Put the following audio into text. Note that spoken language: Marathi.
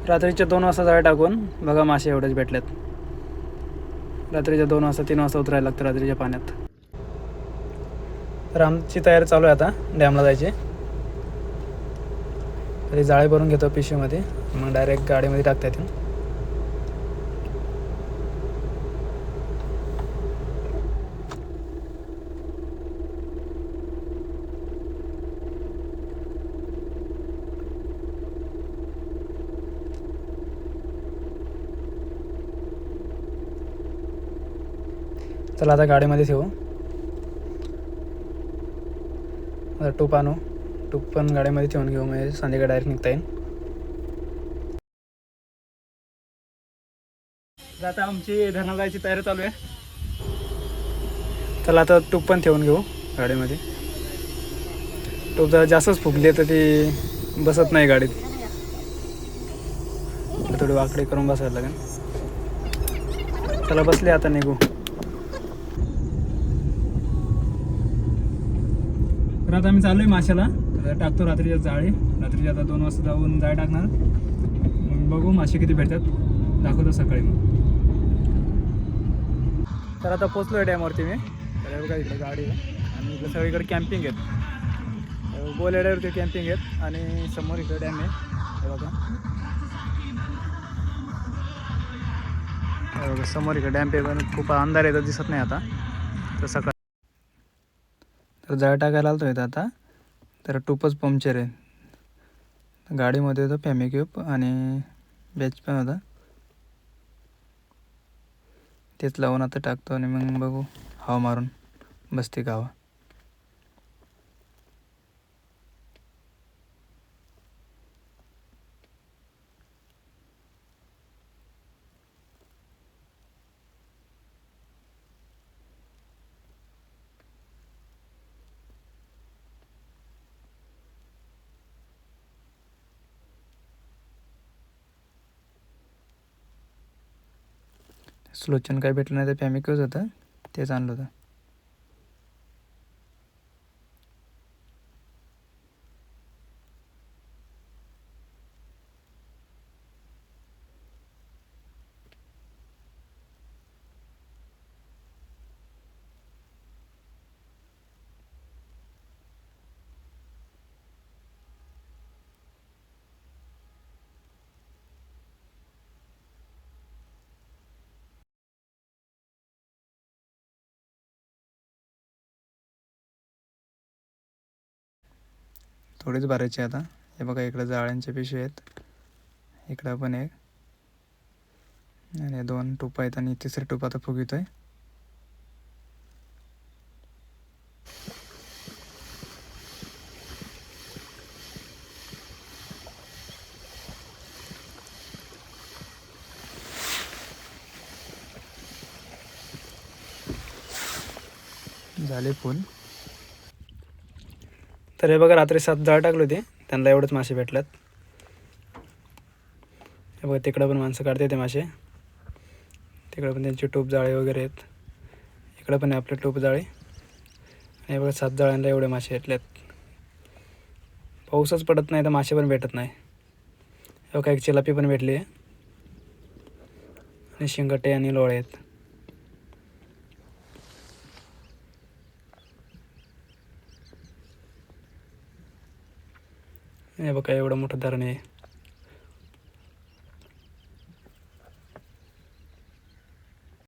रात्रीच्या 2 वाजता जाळे टाकून बघा मासे एवढेच भेटलेत. रात्रीच्या 2 वाजता 3 वाजता उतरायला लागतं रात्रीच्या पाण्यात. तर आमची तयारी चालू आहे आता डॅमला जायची. तरी जाळे भरून घेतो पिशवीमध्ये, मग डायरेक्ट गाडीमध्ये टाकता येतील. चला आता गाडीमध्ये ठेवू. आता टूप आणू. टूप पण गाडीमध्ये ठेवून घेऊ, म्हणजे संध्याकाळी डायरेक्ट निघता येईल. आता आमची धरणाला जायची तयारी चालू आहे. चला आता टूप पण ठेवून घेऊ गाडीमध्ये. टूप जरा जास्तच फुगली तर ती बसत नाही गाडीत, थोडी वाकडी करून बसायला लागेल. चला बसले, आता निघू. तर आता आम्ही चालू आहे माशाला. टाकतो रात्रीच्या जाळी. रात्रीच्या आता 2 वाजता जाऊन जाळी टाकणार. मग बघू मासे किती भेटतात, दाखवतो सकाळी मग. तर आता पोचलो आहे डॅमवरती मी. तर बघा इकडे गाडी आहे आणि इकडे सगळीकडे कॅम्पिंग आहेत. गोल एरियावरती कॅम्पिंग आहेत आणि समोर इकडे डॅम आहे. हे बघा समोर इकडे डॅम आहे, पण खूप अंधार आहे तर दिसत नाही आता. तर सकाळ तर जाळ टाकायला आलो आहे आता. तर टूपच पंक्चर आहे. गाडीमध्ये होतं फॅमिक्यूब आणि बॅच पण होता, तेच लावून आता टाकतो आणि मग बघू हवा मारून बसते का हवा. स्लोचन काय भेटलं नाही तर फॅमिक्यूज होतं, तेच आणलं होतं. थोडीच भरायची आता. हे बघा इकडं जाळ्यांचे पिशवे आहेत, इकडं पण एक, आणि 2 टूप आहेत आणि तिसरी टूप आता फुगितो आहे. झाले फुल. तर हे बघा रात्री 7 जाळ टाकले होते, त्यांना एवढंच मासे भेटल्यात. हे बघा तिकडं पण माणसं काढते ते मासे, तिकडं पण त्यांचे टोप जाळे वगैरे आहेत. इकडं पण आहे आपले टोप जाळे. आणि हे बघा 7 जाळ्यांना एवढे मासे भेटलेत. पाऊसच पडत नाही तर मासे पण भेटत नाही. हे बघा एक चिलापी पण भेटली आहे आणि शिंगटे आणि लोळे आहेत. हे बघा एवढं मोठं धरण आहे.